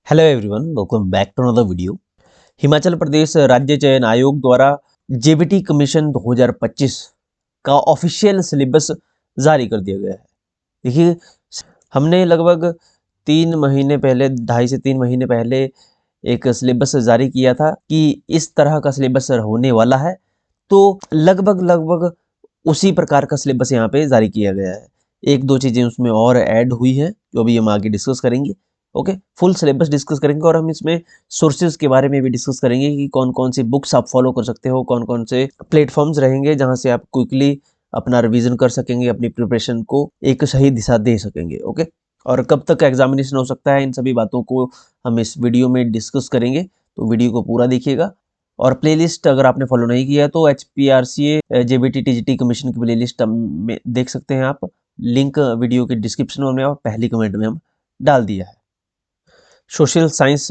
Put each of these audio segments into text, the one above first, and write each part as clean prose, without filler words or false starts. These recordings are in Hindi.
Hello everyone, welcome back to another video. Himachal Pradesh राज्य चयन आयोग द्वारा जेबीटी कमीशन 2025 का ऑफिशियल सिलेबस जारी कर दिया गया है। देखिए, हमने लगभग 3 महीने पहले, 2.5 से 3 महीने पहले एक सिलेबस जारी किया था कि इस तरह का सिलेबस होने वाला है। तो लगभग लगभग उसी प्रकार का सिलेबस यहाँ पे जारी किया गया है। एक दो चीज़ें उसमें और ऐड हुई हैं जो अभी हम आगे डिस्कस करेंगे। ओके, फुल सिलेबस डिस्कस करेंगे और हम इसमें सोर्सेज के बारे में भी डिस्कस करेंगे कि कौन कौन सी बुक्स आप फॉलो कर सकते हो, कौन कौन से प्लेटफॉर्म्स रहेंगे जहाँ से आप क्विकली अपना रिवीजन कर सकेंगे, अपनी प्रिपरेशन को एक सही दिशा दे सकेंगे। ओके, और कब तक एग्जामिनेशन हो सकता है, इन सभी बातों को हम इस वीडियो में डिस्कस करेंगे। तो वीडियो को पूरा देखिएगा। और प्लेलिस्ट अगर आपने फॉलो नहीं किया तो HPRCA जेबीटी टीजीटी कमीशन की प्लेलिस्ट में देख सकते हैं आप। लिंक वीडियो के डिस्क्रिप्शन में और पहली कमेंट में हम डाल दिया है। सोशल साइंस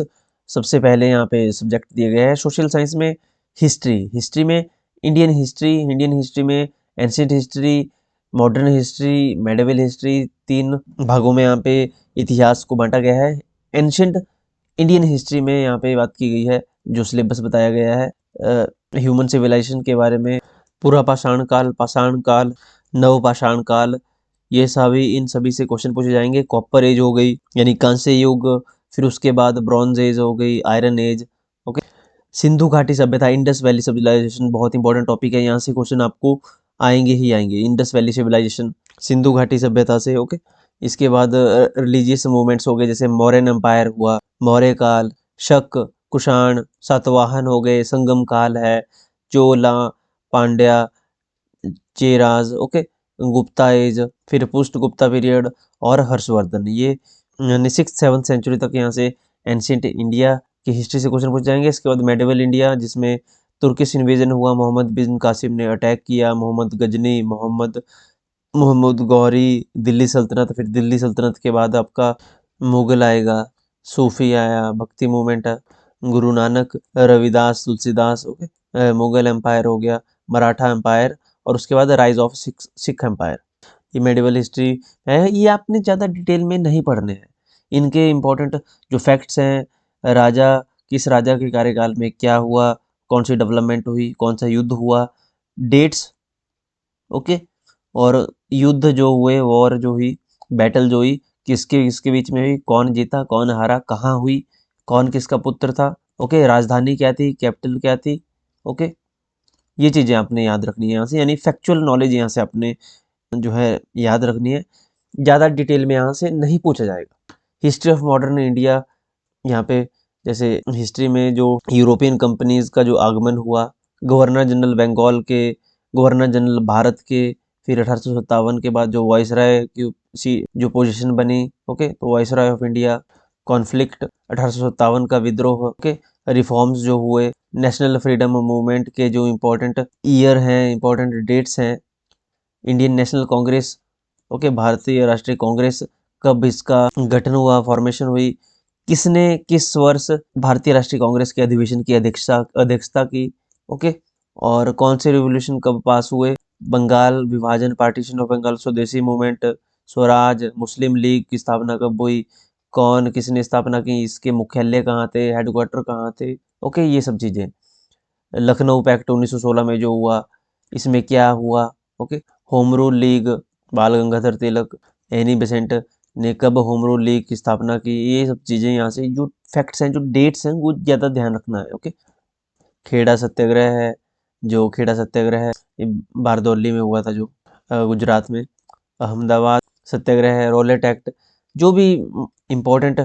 सबसे पहले यहाँ पे सब्जेक्ट दिए गए हैं। सोशल साइंस में हिस्ट्री में इंडियन हिस्ट्री में ancient history, modern history, medieval history, 3 भागों में यहाँ पे इतिहास को बांटा गया है। एंशिएंट इंडियन हिस्ट्री में यहाँ पे बात की गई है, जो सिलेबस बताया गया है ह्यूमन सिविलाइजेशन के बारे में, पूरा पाषाण काल, नव पाषाण काल, ये सभी, इन सभी से क्वेश्चन पूछे जाएंगे। कॉपर एज हो गई यानी कांस्य युग, फिर उसके बाद ब्रॉन्ज एज हो गई, आयरन एज। ओके, सिंधु घाटी सभ्यता, इंडस वैली सिविलाइजेशन बहुत इंपॉर्टेंट टॉपिक है, यहाँ से क्वेश्चन आपको आएंगे ही आएंगे। इंडस वैली सिविलाइजेशन, सिंधु घाटी सभ्यता से। ओके, इसके बाद रिलीजियस मूवमेंट्स हो गए, जैसे मौर्यन एम्पायर हुआ, मौर्य काल, शक, कुषाण, सातवाहन हो गए, संगम काल है, चोला, पांड्या, चेराज। ओके, गुप्ता एज, फिर पुष्ट गुप्ता पीरियड और हर्षवर्धन। ये यानी 6th-7th सेंचुरी तक यहाँ से एंशिएंट इंडिया की हिस्ट्री से क्वेश्चन पूछ जाएंगे। इसके बाद मेडिवल इंडिया, जिसमें तुर्किश इन्वेजन हुआ, मोहम्मद बिन कासिम ने अटैक किया, मोहम्मद गजनी, मोहम्मद गौरी, दिल्ली सल्तनत। फिर दिल्ली सल्तनत के बाद आपका मुगल आएगा, सूफी आया, भक्ति movement, Guru Nanak, Ravidas, Tulsidas. Okay, Mughal empire हो गया, मराठा एम्पायर, और उसके बाद राइज ऑफ सिख एम्पायर। ये मेडिवल हिस्ट्री है। ये आपने ज़्यादा डिटेल में नहीं पढ़ने हैं। इनके इम्पोर्टेंट जो फैक्ट्स हैं, राजा, किस राजा के कार्यकाल में क्या हुआ, कौन सी डेवलपमेंट हुई, कौन सा युद्ध हुआ, डेट्स। ओके, और युद्ध जो हुए, वॉर जो हुई, बैटल जो हुई, किसके किसके बीच में हुई, कौन जीता, कौन हारा, कहाँ हुई, कौन किसका पुत्र था। ओके, राजधानी क्या थी, कैपिटल क्या थी। ओके, ये चीज़ें आपने याद रखनी है यहाँ से, यानी फैक्चुअल नॉलेज यहाँ से आपने जो है याद रखनी है। ज़्यादा डिटेल में यहाँ से नहीं पूछा जाएगा। हिस्ट्री ऑफ मॉडर्न इंडिया, यहाँ पे जैसे हिस्ट्री में जो यूरोपियन कंपनीज का जो आगमन हुआ, गवर्नर जनरल बंगाल के, गवर्नर जनरल भारत के, फिर 1857 के बाद जो वाइसराय की जो पोजीशन बनी। ओके, तो वाइसराय ऑफ इंडिया, कॉन्फ्लिक्ट, 1857 का विद्रोह। ओके, रिफॉर्म्स जो हुए, नेशनल फ्रीडम मूवमेंट के जो इम्पोर्टेंट ईयर हैं, इम्पोर्टेंट डेट्स हैं, इंडियन नेशनल कांग्रेस। ओके, भारतीय राष्ट्रीय कांग्रेस, कब इसका गठन हुआ, फॉर्मेशन हुई, किसने किस वर्ष भारतीय राष्ट्रीय कांग्रेस के अधिवेशन की अध्यक्षता की। ओके, और कौन से रिवोल्यूशन कब पास हुए, बंगाल विभाजन, पार्टीशन ऑफ बंगाल, स्वदेशी मूवमेंट, स्वराज, मुस्लिम लीग की स्थापना कब हुई, कौन किसने स्थापना की, इसके मुख्यालय कहाँ थे, हेडक्वार्टर कहाँ थे। ओके, ये सब चीज़ें। लखनऊ पैक्ट 1916 में जो हुआ, इसमें क्या हुआ। ओके, होम रूल लीग, बाल गंगाधर तिलक, एनी बेसेंट ने कब होम रूल लीग की स्थापना की। ये सब चीज़ें यहाँ से जो फैक्ट्स हैं, जो डेट्स हैं, वो ज़्यादा ध्यान रखना है। ओके, खेड़ा सत्याग्रह है, जो खेड़ा सत्याग्रह है ये बारदौली में हुआ था, जो गुजरात में। अहमदाबाद सत्याग्रह है, रॉलेट एक्ट। जो भी इम्पोर्टेंट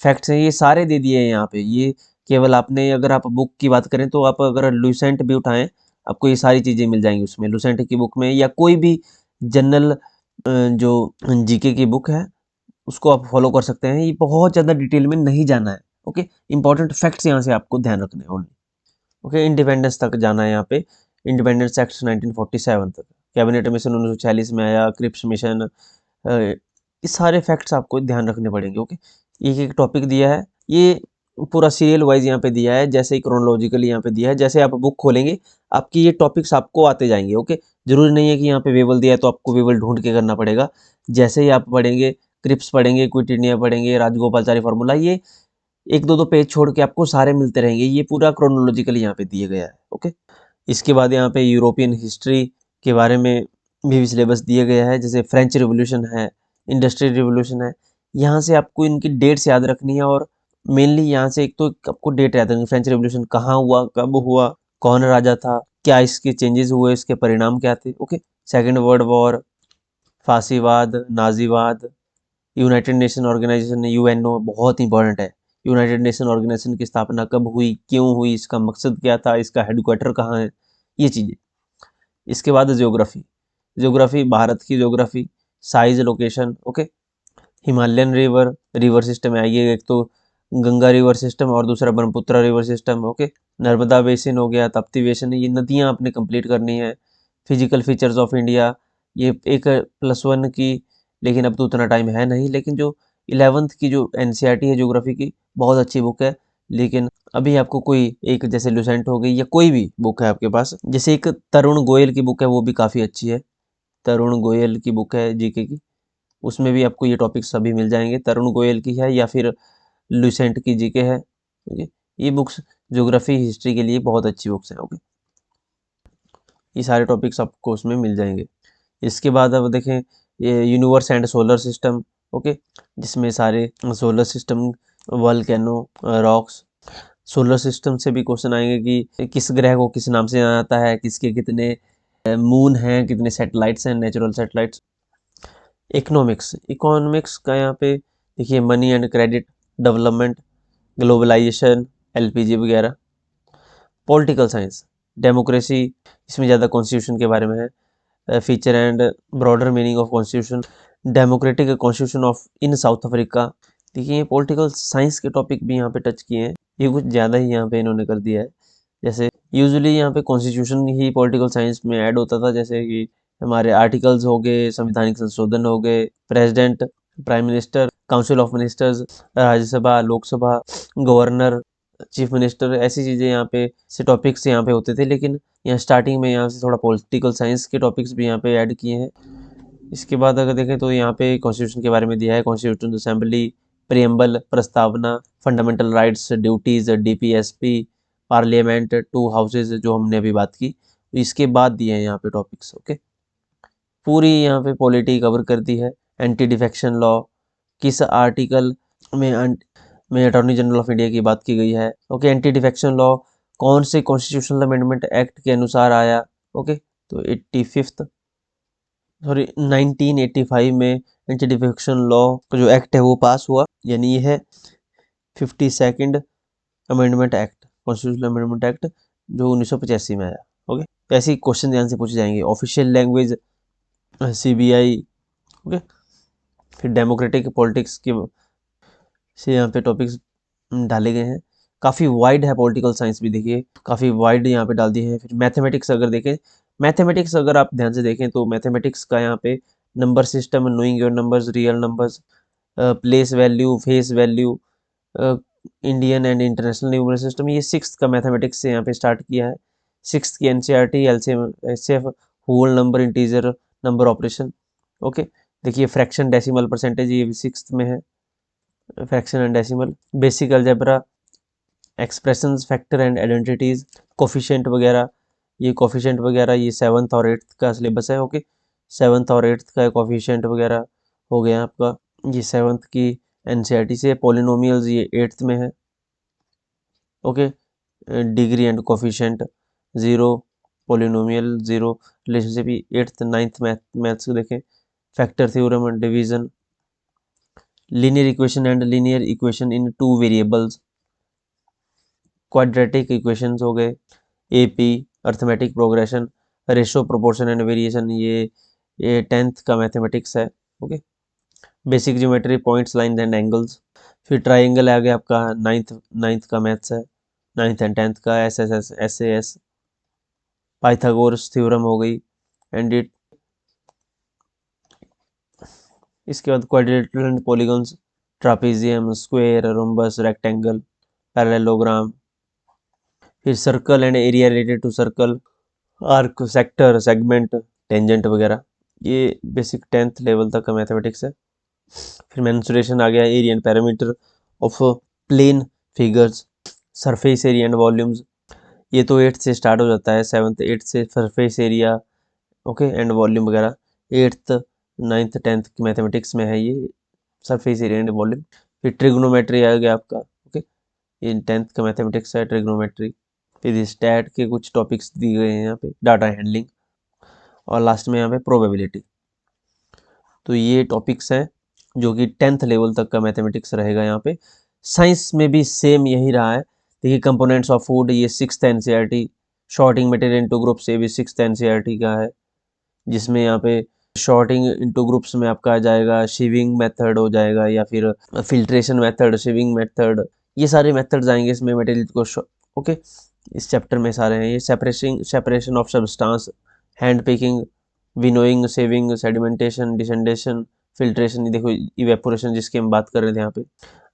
फैक्ट्स हैं ये सारे दे दिए हैं यहाँ पे। ये केवल आपने, अगर आप बुक की बात करें तो आप अगर लुसेंट भी उठाएं, आपको ये सारी चीज़ें मिल जाएंगी उसमें, लुसेंट की बुक में, या कोई भी जनरल जो जीके की बुक है उसको आप फॉलो कर सकते हैं। ये बहुत ज़्यादा डिटेल में नहीं जाना है। ओके, इंपॉर्टेंट फैक्ट्स यहाँ से आपको ध्यान रखने हैं ओनली। ओके, इंडिपेंडेंस तक जाना है यहाँ पे, इंडिपेंडेंस एक्ट 1947 तक, कैबिनेट मिशन 1946 में आया, क्रिप्स मिशन, ये सारे फैक्ट्स आपको ध्यान रखने पड़ेंगे। ओके, एक एक टॉपिक दिया है, ये पूरा सीरियल वाइज यहाँ पे दिया है, जैसे ही क्रोनोलॉजिकली यहाँ पे दिया है। जैसे आप बुक खोलेंगे आपकी ये टॉपिक्स आपको आते जाएंगे। ओके, जरूरी नहीं है कि यहाँ पे वेवल दिया है तो आपको वेवल ढूंढ के करना पड़ेगा। जैसे ही आप पढ़ेंगे, क्रिप्स पढ़ेंगे, क्विटिनिया पढ़ेंगे, राजगोपालाचारी फार्मूला, ये एक दो पेज छोड़ के आपको सारे मिलते रहेंगे, ये पूरा क्रोनोलॉजिकली यहाँ पे दिया गया है। ओके, इसके बाद यहाँ पे यूरोपियन हिस्ट्री के बारे में भी सिलेबस दिया गया है, जैसे फ्रेंच रिवोल्यूशन है, इंडस्ट्रियल रिवोल्यूशन है। यहाँ से आपको इनकी डेट्स याद रखनी है, और मेनली यहाँ से एक तो आपको डेट याद रखनी है, फ्रेंच रिवोल्यूशन कहाँ हुआ, कब हुआ, कौन राजा था, क्या इसके चेंजेस हुए, इसके परिणाम क्या थे। ओके, सेकेंड वर्ल्ड वॉर, फांसीवाद, नाजीवाद, यूनाइटेड नेशन ऑर्गेनाइजेशन यूएनओ बहुत इंपॉर्टेंट है। यूनाइटेड नेशन ऑर्गेनाइजेशन की स्थापना कब हुई, क्यों हुई, इसका मकसद क्या था, इसका हेडक्वार्टर कहाँ है, ये चीज़ें। इसके बाद ज्योग्राफी, ज्योग्राफी भारत की geography, size, location. Okay, Himalayan river, river system है ये, एक तो गंगा रिवर सिस्टम और दूसरा Brahmaputra river system. Okay, Narmada basin हो गया, ताप्ती बेसिन, ये नदियाँ आपने कंप्लीट करनी है। फिजिकल फीचर्स ऑफ इंडिया, ये एक +1 की, लेकिन अब तो उतना टाइम है नहीं, लेकिन जो 11th की जो एनसीईआरटी है ज्योग्राफी की, बहुत अच्छी बुक है। लेकिन अभी आपको कोई एक, जैसे लुसेंट हो गई या कोई भी बुक है आपके पास, जैसे एक तरुण गोयल की बुक है, वो भी काफ़ी अच्छी है। तरुण गोयल की बुक है जीके की, उसमें भी आपको ये टॉपिक्स सभी मिल जाएंगे। तरुण गोयल की है या फिर लुसेंट की जीके है। ओके, ये बुक्स ज्योग्राफी हिस्ट्री के लिए बहुत अच्छी बुक्स हैं। ओके, ये सारे टॉपिक्स आपको उसमें मिल जाएंगे। इसके बाद अब देखें ये universe and solar system. Okay, जिसमें सारे solar system, volcano, rocks, solar system से भी क्वेश्चन आएंगे कि किस ग्रह को किस नाम से जाना जाता है, किसके कितने मून हैं, कितने सैटेलाइट्स हैं, नेचुरल सैटेलाइट्स। इकोनॉमिक्स, इकोनॉमिक्स का यहाँ पे देखिए money and credit, development, globalization, LPG वगैरह। पॉलिटिकल साइंस, डेमोक्रेसी, इसमें ज़्यादा कॉन्स्टिट्यूशन के बारे में है। Feature and broader meaning of constitution, democratic constitution of in South Africa. देखिए पॉलिटिकल साइंस के टॉपिक भी यहाँ पे टच किए हैं, ये कुछ ज़्यादा ही यहाँ पे इन्होंने कर दिया है। जैसे यूजुअली यहाँ पे कॉन्स्टिट्यूशन ही पॉलिटिकल साइंस में ऐड होता था, जैसे कि हमारे आर्टिकल्स हो गए, संवैधानिक संशोधन हो गए, president, prime minister, council of ministers, Rajya Sabha, Lok Sabha, governor, chief minister, ऐसी चीज़ें यहाँ पे से टॉपिक्स यहाँ पे होते थे। लेकिन यहाँ स्टार्टिंग में यहाँ से थोड़ा पॉलिटिकल साइंस के टॉपिक्स भी यहाँ पे ऐड किए हैं। इसके बाद अगर देखें तो यहाँ पे कॉन्स्टिट्यूशन के बारे में दिया है, कॉन्स्टिट्यूशन असेंबली, प्रियम्बल, प्रस्तावना, fundamental rights, duties, DPSP, parliament, to houses, जो हमने अभी बात की। इसके बाद दिए हैं यहाँ पे टॉपिक्स। ओके, पूरी यहाँ पे पॉलिटी कवर कर दी है। एंटी डिफेक्शन लॉ, किस आर्टिकल में अटॉर्नी जनरल ऑफ इंडिया की बात की गई है। ओके, एंटी डिफेक्शन लॉ कौन से कॉन्स्टिट्यूशनल अमेंडमेंट एक्ट के अनुसार आया। ओके, तो 1985 में एंटी डिफेक्शन लॉ का जो एक्ट है वो पास हुआ, यानी ये है 52nd amendment act, constitutional amendment act, जो 1985 में आया। ओके, तो ऐसे ही क्वेश्चन ध्यान से पूछे जाएंगे। Official language, CBI. ओके, फिर डेमोक्रेटिक पॉलिटिक्स के से यहाँ पे टॉपिक्स डाले गए हैं। काफ़ी वाइड है पॉलिटिकल साइंस भी, देखिए काफ़ी वाइड यहाँ पे डाल दिए हैं। फिर मैथमेटिक्स अगर देखें, मैथमेटिक्स अगर आप ध्यान से देखें तो मैथमेटिक्स का यहाँ पे number system, knowing your numbers, real numbers, place value, face value, Indian and international numeral system, ये 6th का मैथमेटिक्स से यहाँ पे स्टार्ट किया है। 6th की NCERT, LCM, HCF, whole number, integer number operation. Okay, देखिए फ्रैक्शन, डेसिमल, परसेंटेज, ये भी 6th में है। Fraction and decimal, basic algebra, expressions, factor and identities, coefficient वगैरह, ये कोफिशिएंट वगैरह ये 7th और 8th का सिलेबस है। ओके, 7th और 8th का कोफिशिएंट वगैरह हो गया आपका, ये 7th की एनसीईआरटी से। पॉलिनोमियल्स ये 8th में है। Okay, degree and coefficient, zero, polynomial zero, relationship, ये 8th 9th मैथ्स देखें। Factor theorem, division, linear equation and linear equation in two variables, quadratic equations हो गए, AP, arithmetic progression, ratio, proportion and variation, ये 10th का मैथमेटिक्स है। Okay, basic geometry, points, line and angles. फिर ट्राइंगल आ गया आपका, 9th का मैथ्स है, 9th एंड 10th का। SAS, पाइथागोरस थ्योरम हो गई, एंड इट। इसके बाद quadrilateral and polygons, trapezium, square, rhombus, rectangle, parallelogram. फिर circle and area related to circle, arc, sector, segment, tangent वगैरह, ये बेसिक 10th लेवल तक का मैथमेटिक्स है। फिर मेंसुरेशन आ गया, area and parameter of plane figures, surface area and volumes, ये तो 8th से स्टार्ट हो जाता है, 7th 8th से surface area okay and volume वगैरह, 8th 9th 10th की मैथमेटिक्स में है ये सरफेस एरिया एंड वॉल्यूम। फिर ट्रिग्नोमेट्री आ गया आपका ओके, ये 10th का मैथमेटिक्स है ट्रिग्नोमेट्री। फिर स्टैट के कुछ टॉपिक्स दिए गए हैं यहाँ पे, डाटा हैंडलिंग, और लास्ट में यहाँ पे प्रोबेबिलिटी। तो ये टॉपिक्स हैं जो कि 10th लेवल तक का मैथमेटिक्स रहेगा यहाँ पे। साइंस में भी सेम यही रहा है। देखिए कंपोनेंट्स ऑफ फूड ये 6th NCERT, sorting material into group से भी 6th एनसीईआरटी का है, जिसमें यहाँ पे शॉर्टिंग इनटू ग्रुप्स में आपका आ जाएगा शिविंग मेथड हो जाएगा, या फिर फिल्ट्रेशन मेथड, शिविंग मेथड, ये सारे मेथड्स आएंगे इसमें मटेरियल को ओके, इस चैप्टर में सारे हैं ये। Separation of substance, hand picking, winnowing, sieving, sedimentation, decantation, filtration, ये देखो इवेपोरेशन जिसकी हम बात कर रहे थे यहाँ पे।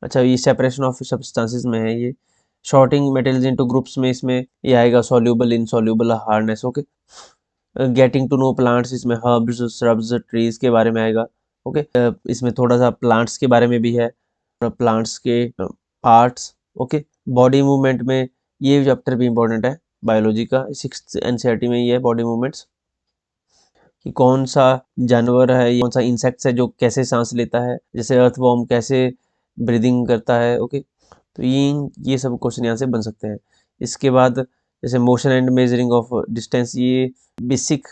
अच्छा ये सेपरेशन ऑफ सब्सटेंसेस में है ये। शॉर्टिंग मटेरियल्स इनटू ग्रुप्स में इसमें ये आएगा soluble, insoluble, hardness okay. Getting to know plants, इसमें हर्ब्स, श्रब्स, ट्रीज के बारे में आएगा ओके। इसमें थोड़ा सा प्लांट्स के बारे में भी है, प्लांट्स के पार्ट्स ओके। बॉडी मूवमेंट में ये चैप्टर भी इंपॉर्टेंट है बायोलॉजी का, 6th एनसीईआरटी में ये है बॉडी मूवमेंट्स, कि कौन सा जानवर है, कौन सा इंसेक्ट्स है जो कैसे सांस लेता है, जैसे अर्थवॉर्म कैसे ब्रीदिंग करता है ओके। तो ये सब क्वेश्चन यहाँ से बन सकते हैं। इसके बाद जैसे motion and measuring of distance, ये बेसिक,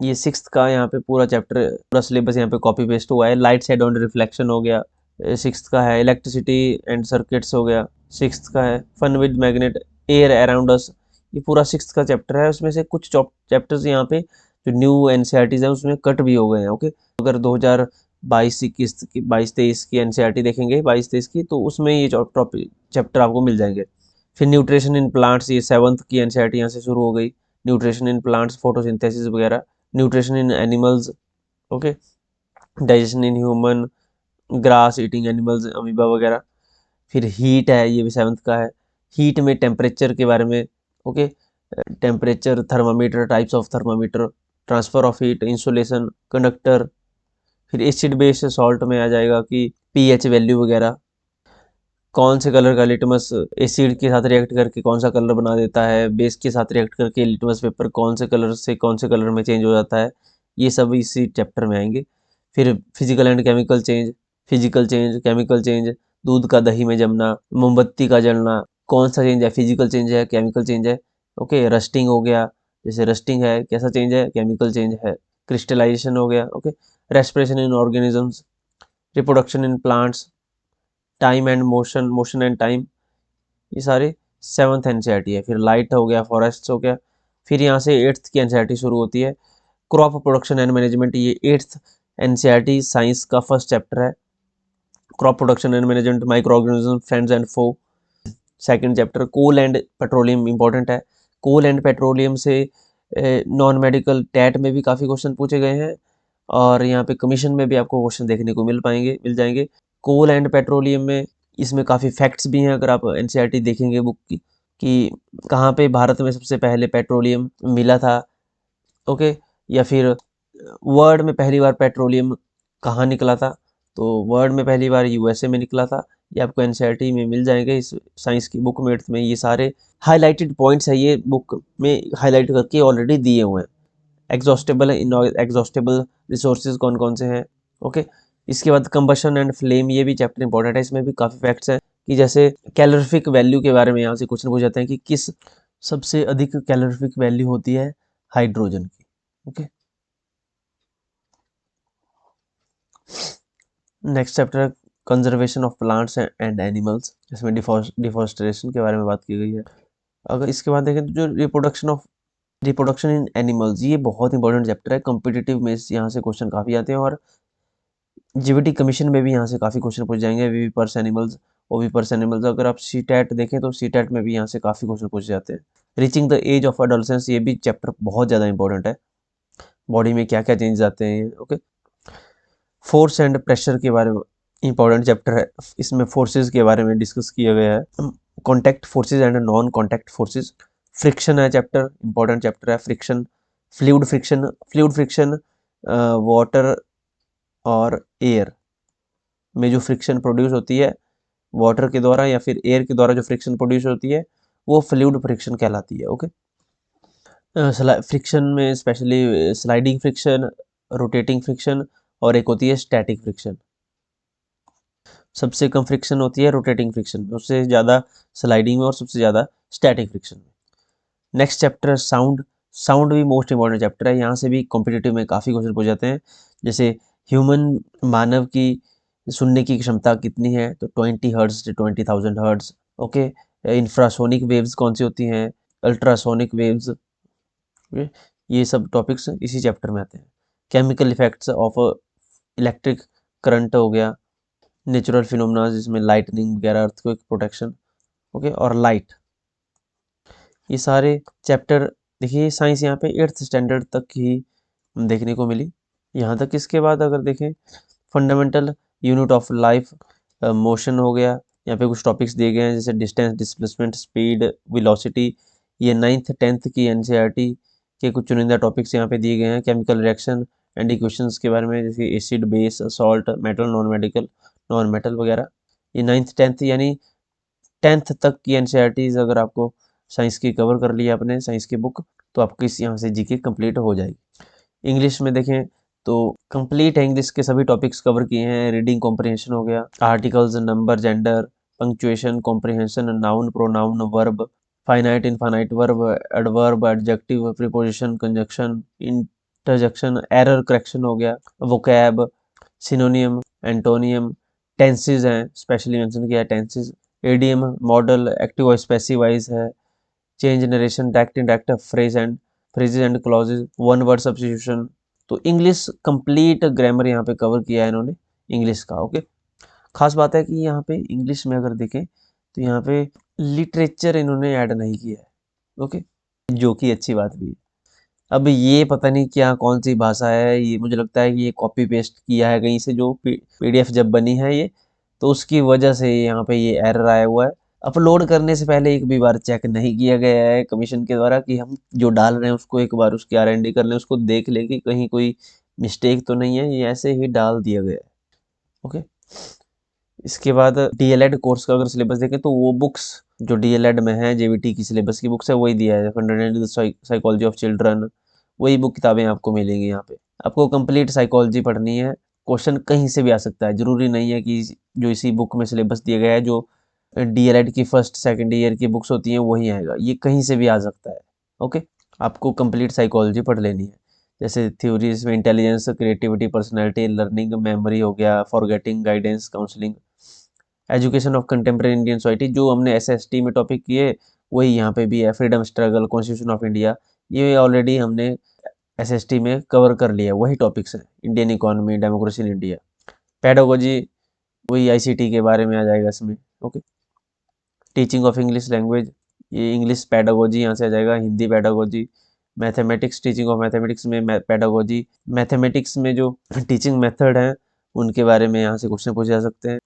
ये 6th का यहाँ पे पूरा चैप्टर, पूरा सिलेबस यहाँ पे कॉपी पेस्ट हुआ है। लाइट शेड ऑन रिफ्लेक्शन हो गया, 6th का है। इलेक्ट्रिसिटी एंड सर्किट्स हो गया, 6th का है। Fun with magnet, air around us, ये पूरा 6th का चैप्टर है। उसमें से कुछ चैप्टर्स यहाँ पे जो न्यू एनसीईआरटीज है उसमें कट भी हो गए हैं ओके। अगर 2022-21 की 22-23 की एनसीईआरटी देखेंगे 22-23 की, तो उसमें ये टॉपिक चैप्टर आपको मिल जाएंगे। फिर न्यूट्रिशन इन प्लांट्स, ये 7th की एनसीईआरटी यहाँ से शुरू हो गई। न्यूट्रिशन इन प्लांट्स, फोटोसिंथेसिस वगैरह। Nutrition in animals okay, digestion in human, grass eating animals, amoeba वगैरह। फिर हीट है, ये भी 7th का है। हीट में टेम्परेचर के बारे में okay, temperature, thermometer, types of thermometer, transfer of heat, insulation, conductor. फिर एसिड बेस सॉल्ट में आ जाएगा कि पीएच वैल्यू वगैरह, कौन से कलर का लिटमस एसिड के साथ रिएक्ट करके कौन सा कलर बना देता है, बेस के साथ रिएक्ट करके लिटमस पेपर कौन से कलर से कौन से कलर में चेंज हो जाता है, ये सब इसी चैप्टर में आएंगे। फिर physical and chemical change, physical change, chemical change, दूध का दही में जमना, मोमबत्ती का जलना, कौन सा चेंज है, फिजिकल चेंज है, केमिकल चेंज है ओके। रस्टिंग हो गया, जैसे रस्टिंग है कैसा चेंज है, केमिकल चेंज है। क्रिस्टलाइजेशन हो गया okay. Respiration in organisms, reproduction in plants, time and motion, motion and time, ये सारे 7th एनसीईआरटी है। फिर लाइट हो गया, फॉरेस्ट हो गया। फिर यहाँ से 8th की एनसीईआरटी शुरू होती है, क्रॉप प्रोडक्शन एंड मैनेजमेंट, ये 8th एनसीईआरटी साइंस का फर्स्ट चैप्टर है। Crop production and management, micro organism, friends and foe, second chapter. Coal and petroleum important है, कोल एंड पेट्रोलियम से नॉन मेडिकल टैट में भी काफ़ी क्वेश्चन पूछे गए हैं, और यहाँ पे कमीशन में भी आपको क्वेश्चन देखने को मिल जाएंगे। कोल एंड पेट्रोलियम में इसमें काफ़ी फैक्ट्स भी हैं, अगर आप एनसीईआरटी देखेंगे बुक की, कि कहाँ पे भारत में सबसे पहले पेट्रोलियम मिला था ओके, या फिर वर्ल्ड में पहली बार पेट्रोलियम कहाँ निकला था। तो वर्ल्ड में पहली बार यूएसए में निकला था, ये आपको एनसीईआरटी में मिल जाएंगे इस साइंस की बुक में। एट्थ में ये सारे हाईलाइटेड पॉइंट्स है, ये बुक में हाईलाइट करके ऑलरेडी दिए हुए हैं। एग्जॉस्टेबल है, इन एग्जॉस्टेबल रिसोर्सेज कौन कौन से हैं ओके। इसके बाद कंबशन एंड फ्लेम, ये भी चैप्टर इंपॉर्टेंट है, इसमें भी काफ़ी फैक्ट्स हैं, कि जैसे कैलोरीफिक वैल्यू के बारे में यहाँ से क्वेश्चन पूछ जाते हैं कि किस सबसे अधिक कैलोरीफिक वैल्यू होती है हाइड्रोजन की okay. Next chapter conservation of plants and animals, इसमें डिफॉरेस्टेशन के बारे में बात की गई है। अगर इसके बाद देखें तो जो रिप्रोडक्शन इन एनिमल्स, ये बहुत इंपॉर्टेंट चैप्टर है, कॉम्पिटिटिव में यहाँ से क्वेश्चन काफ़ी आते हैं, और जीबीटी कमीशन में भी यहाँ से काफ़ी क्वेश्चन पूछ जाएंगे। वीवीपर्स एनिमल्स, ओवीपर्स एनिमल्स, अगर आप सीटैट देखें तो सीटैट में भी यहाँ से काफ़ी क्वेश्चन पूछ जाते हैं। Reaching the age of adolescence, ये भी चैप्टर बहुत ज़्यादा इंपॉर्टेंट है, बॉडी में क्या क्या चेंज आते हैं ओके। फोर्स एंड प्रेशर के बारे में इंपॉर्टेंट चैप्टर है, इसमें फोर्सेस के बारे में डिस्कस किया गया है, contact forces and non contact forces. Friction है चैप्टर, इंपॉर्टेंट चैप्टर है फ्रिक्शन, फ्लूइड फ्रिक्शन, वाटर और एयर में जो फ्रिक्शन प्रोड्यूस होती है, वाटर के द्वारा या फिर एयर के द्वारा जो फ्रिक्शन प्रोड्यूस होती है वो फ्लूइड फ्रिक्शन कहलाती है। ओके, फ्रिक्शन में specially sliding friction, rotating friction और एक होती है स्टैटिक फ्रिक्शन। सबसे कम फ्रिक्शन होती है रोटेटिंग फ्रिक्शन में, उससे ज़्यादा स्लाइडिंग में और सबसे ज़्यादा स्टैटिक फ्रिक्शन में। Next chapter sound. साउंड भी मोस्ट इंपॉर्टेंट चैप्टर है, यहाँ से भी कॉम्पिटिटिव में काफ़ी क्वेश्चन पूछ जाते हैं। जैसे ह्यूमन मानव की सुनने की क्षमता कितनी है, तो 20 हर्ट्ज से 20,000 हर्ट्ज। ओके, इंफ्रासोनिक वेव्स कौन सी होती हैं, अल्ट्रासोनिक वेव्स। ये सब टॉपिक्स इसी चैप्टर में आते हैं। Chemical effects of electric current हो गया, नेचुरल फिनोमेना जिसमें लाइटनिंग वगैरह, अर्थक्वेक प्रोटेक्शन। ओके, और लाइट, ये सारे चैप्टर देखिए साइंस यहाँ पे 8th स्टैंडर्ड तक ही देखने को मिली यहाँ तक। इसके बाद अगर देखें fundamental unit of life, motion हो गया, यहाँ पे कुछ टॉपिक्स दिए गए हैं जैसे डिस्टेंस, डिस्प्लेसमेंट, स्पीड, वेलोसिटी। ये 9th 10th की एनसीईआरटी के कुछ चुनिंदा टॉपिक्स यहाँ पे दिए गए हैं। केमिकल रिएक्शन एंड इक्वेशंस के बारे में, जैसे acid, base, salt, metal, non metal वगैरह। ये 9th 10th यानी 10th तक की एनसीईआरटीज अगर आपको साइंस की कवर कर लिया आपने साइंस की बुक, तो आपकी इस यहाँ से जीके कंप्लीट हो जाएगी। इंग्लिश में देखें तो कंप्लीट है, इंग्लिश के सभी टॉपिक्स कवर किए हैं। रीडिंग कॉम्प्रिहेंशन हो गया, articles, number, gender, punctuation, comprehension, noun, pronoun, verb, finite, infinite verb, adverb, adjective, preposition, conjunction, interjection, error correction हो गया, वोकैब, सिनोनियम, एंटोनियम, टेंसेज हैं, स्पेशली मेंशन किया है tenses, ADM, modal, active voice, passive voice है, change, narration, direct, indirect, phrases and clauses, one word substitution. तो इंग्लिश कंप्लीट ग्रामर यहाँ पे कवर किया है इन्होंने इंग्लिश का। ओके, खास बात है कि यहाँ पे इंग्लिश में अगर देखें तो यहाँ पे लिटरेचर इन्होंने ऐड नहीं किया है। ओके, जो कि अच्छी बात भी है। अब ये पता नहीं क्या कौन सी भाषा है, ये मुझे लगता है कि ये कॉपी पेस्ट किया है कहीं से, जो पीडीएफ जब बनी है ये, तो उसकी वजह से यहाँ पे ये एरर आया हुआ है। अपलोड करने से पहले एक भी बार चेक नहीं किया गया है कमीशन के द्वारा कि हम जो डाल रहे हैं उसको एक बार उसकी आरएनडी कर लें, उसको देख लें कि कहीं कोई मिस्टेक तो नहीं है, ये ऐसे ही डाल दिया गया है। ओके, इसके बाद डीएलएड कोर्स का अगर सिलेबस देखें तो वो बुक्स जो डीएलएड में है, जेवीटी की सिलेबस की बुक्स है वही दिया है। फंडामेंटल साइकोलॉजी ऑफ चिल्ड्रन, वही बुक किताबें आपको मिलेंगी यहाँ पे। आपको कंप्लीट साइकोलॉजी पढ़नी है, क्वेश्चन कहीं से भी आ सकता है, जरूरी नहीं है कि जो इसी बुक में सिलेबस दिया गया है, जो डीएलएड की फर्स्ट सेकंड ईयर की बुक्स होती हैं वही आएगा, ये कहीं से भी आ सकता है। ओके, आपको कंप्लीट साइकोलॉजी पढ़ लेनी है। जैसे थ्योरीज में intelligence, creativity, personality, learning, memory हो गया, forgetting, guidance, counselling, education of contemporary Indian society, जो हमने एसएसटी में टॉपिक किए वही यहाँ पे भी है। Freedom struggle, constitution of India, ये ऑलरेडी हमने एसएसटी में कवर कर लिया, वही टॉपिक्स हैं। Indian economy, democracy in India, pedagogy, वही आईसीटी के बारे में आ जाएगा इसमें। Okay, teaching of English language, ये इंग्लिश पेडागोजी यहाँ से आ जाएगा, Hindi pedagogy, mathematics, teaching of mathematics में पेडागोजी, मैथमेटिक्स में जो टीचिंग मेथड हैं उनके बारे में यहाँ से क्वेश्चन पूछे जा सकते हैं।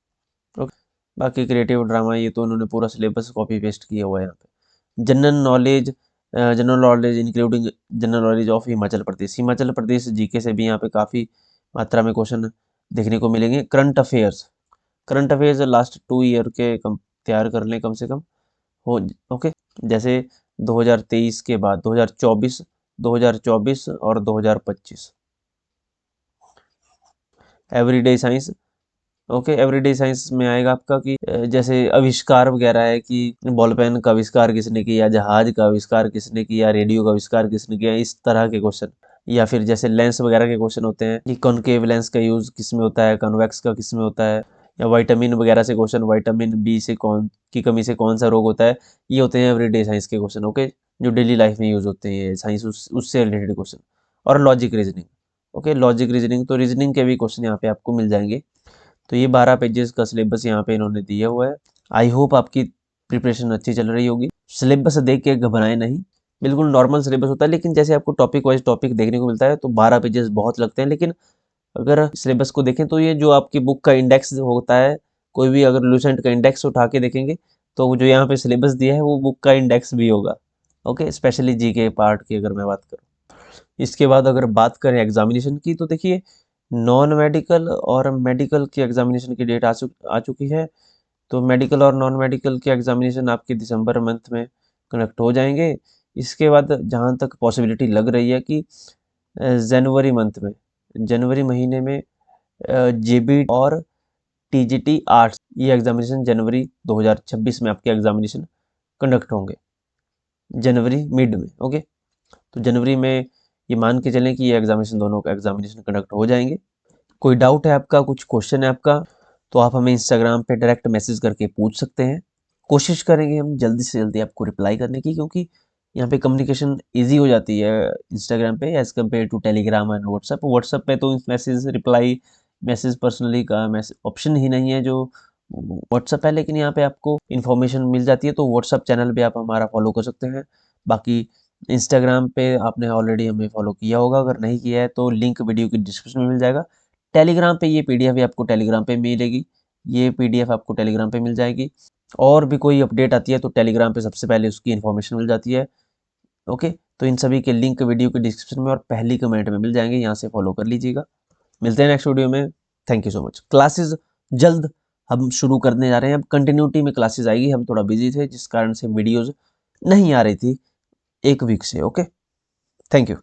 ओके, बाकी क्रिएटिव ड्रामा ये तो उन्होंने पूरा सिलेबस कॉपी पेस्ट किया हुआ है यहाँ पे। General knowledge including general knowledge of Himachal Pradesh, Himachal Pradesh GK से भी यहाँ पे काफ़ी मात्रा में क्वेश्चन देखने को मिलेंगे। करंट अफेयर्स लास्ट 2 ईयर के तैयार कर लें कम से कम हो। ओके, जैसे 2023 के बाद 2024 और 2025 everyday science. Okay, everyday science में आएगा आपका कि जैसे आविष्कार वगैरह है कि बॉल पेन का आविष्कार किसने किया, जहाज का आविष्कार किसने किया, रेडियो का आविष्कार किसने किया, इस तरह के क्वेश्चन। या फिर जैसे लेंस वगैरह के क्वेश्चन होते हैं कि कॉनकेव लेंस का यूज़ किस में होता है, कन्वेक्स का किस में होता है, या विटामिन वगैरह से क्वेश्चन, विटामिन बी से कौन की कमी से कौन सा रोग होता है, ये होते हैं एवरीडे साइंस के क्वेश्चन। ओके, जो डेली लाइफ में यूज़ होते हैं साइंस उससे रिलेटेड क्वेश्चन। और logic reasoning, okay, logic reasoning तो रीजनिंग के भी क्वेश्चन यहाँ पे आपको मिल जाएंगे। तो ये 12 पेजेस का सिलेबस यहाँ पे इन्होंने दिया हुआ है। आई होप आपकी प्रिपरेशन अच्छी चल रही होगी। सिलेबस देख के घबराएं नहीं, बिल्कुल नॉर्मल सिलेबस होता है, लेकिन जैसे आपको टॉपिक वाइज टॉपिक देखने को मिलता है तो 12 पेजेस बहुत लगते हैं। लेकिन अगर सिलेबस को देखें तो ये जो आपकी बुक का इंडेक्स होता है, कोई भी अगर लूसेंट का इंडेक्स उठा के देखेंगे तो जो यहाँ पे सिलेबस दिया है वो बुक का इंडेक्स भी होगा। ओके, स्पेशली जीके पार्ट की अगर मैं बात करूँ। इसके बाद अगर बात करें एग्जामिनेशन की तो देखिए नॉन मेडिकल और मेडिकल की एग्जामिनेशन की डेट आ चुकी है। तो मेडिकल और नॉन मेडिकल के एग्जामिनेशन आपके दिसंबर मंथ में कंडक्ट हो जाएंगे। इसके बाद जहाँ तक पॉसिबिलिटी लग रही है कि जनवरी मंथ में, जनवरी महीने में जेबी और टीजीटी आर्ट्स ये एग्जामिनेशन जनवरी 2026 में आपके एग्जामिनेशन कंडक्ट होंगे, जनवरी मिड में। ओके, तो जनवरी में ये मान के चलें कि ये एग्जामिनेशन, दोनों का एग्जामिनेशन कंडक्ट हो जाएंगे। कोई डाउट है आपका, कुछ क्वेश्चन है आपका, तो आप हमें इंस्टाग्राम पे डायरेक्ट मैसेज करके पूछ सकते हैं। कोशिश करेंगे हम जल्दी से जल्दी आपको रिप्लाई करने की, क्योंकि यहाँ पे कम्युनिकेशन ईजी हो जाती है इंस्टाग्राम पे as compare to Telegram and WhatsApp. WhatsApp पे तो मैसेज रिप्लाई, मैसेज पर्सनली का मैसेज ऑप्शन ही नहीं है जो व्हाट्सएप है, लेकिन यहाँ पे आपको इन्फॉर्मेशन मिल जाती है। तो व्हाट्सएप चैनल पे आप हमारा फॉलो कर सकते हैं। बाकी इंस्टाग्राम पे आपने ऑलरेडी हमें फॉलो किया होगा, अगर नहीं किया है तो लिंक वीडियो की डिस्क्रिप्शन में मिल जाएगा। टेलीग्राम पे ये पीडीएफ भी आपको टेलीग्राम पे मिलेगी, ये पीडीएफ आपको टेलीग्राम पे मिल जाएगी। और भी कोई अपडेट आती है तो टेलीग्राम पे सबसे पहले उसकी इन्फॉर्मेशन मिल जाती है। ओके, तो इन सभी के लिंक वीडियो के डिस्क्रिप्शन में और पहली कमेंट में मिल जाएंगे, यहाँ से फॉलो कर लीजिएगा। मिलते हैं नेक्स्ट वीडियो में। Thank you so much. Classes जल्द हम शुरू करने जा रहे हैं, अब कंटिन्यूटी में क्लासेस आएगी। हम थोड़ा बिजी थे जिस कारण से वीडियोज़ नहीं आ रही थी एक वीक से। Okay, thank you.